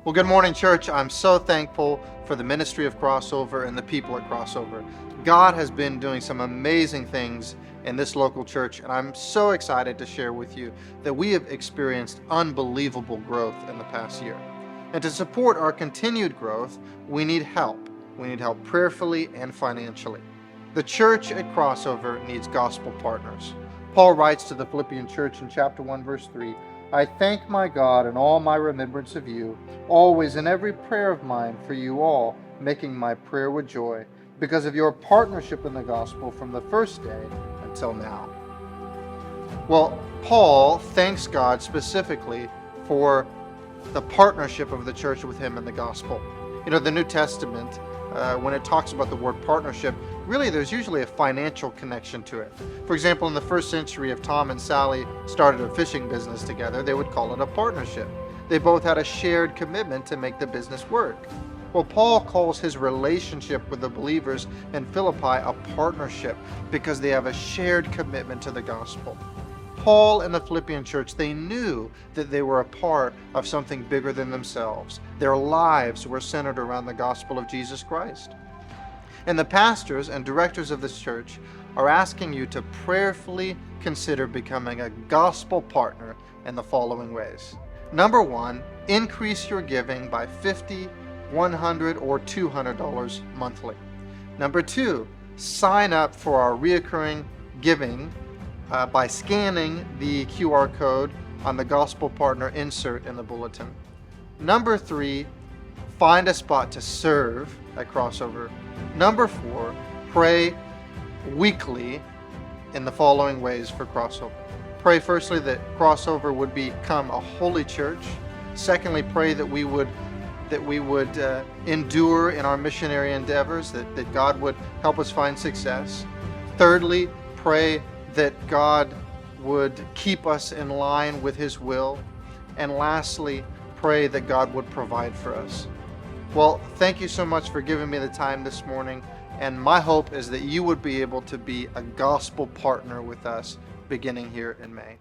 Well, good morning, church. I'm so thankful for the ministry of Crossover and the people at Crossover. God has been doing some amazing things in this local church, and I'm so excited to share with you that we have experienced unbelievable growth in the past year. And to support our continued growth, we need help. We need help prayerfully and financially. The church at Crossover needs gospel partners. Paul writes to the Philippian church in chapter 1, verse 3, I thank my God in all my remembrance of you, always in every prayer of mine for you all, making my prayer with joy, because of your partnership in the gospel from the first day until now. Well, Paul thanks God specifically for the partnership of the church with him in the gospel. You know, the New Testament, when it talks about the word partnership, really there's usually a financial connection to it. For example, in the first century, if Tom and Sally started a fishing business together, they would call it a partnership. They both had a shared commitment to make the business work. Well, Paul calls his relationship with the believers in Philippi a partnership because they have a shared commitment to the gospel. Paul and the Philippian church, they knew that they were a part of something bigger than themselves. Their lives were centered around the gospel of Jesus Christ. And the pastors and directors of this church are asking you to prayerfully consider becoming a gospel partner in the following ways. Number one, increase your giving by $50, $100, or $200 monthly. Number two, sign up for our reoccurring giving by scanning the QR code on the gospel partner insert in the bulletin. Number three, find a spot to serve at Crossover. Number four, pray weekly in the following ways for Crossover. Pray firstly that Crossover would become a holy church. Secondly, pray that we would endure in our missionary endeavors, that God would help us find success. Thirdly, pray that God would keep us in line with His will. And lastly, pray that God would provide for us. Well, thank you so much for giving me the time this morning. And my hope is that you would be able to be a gospel partner with us beginning here in May.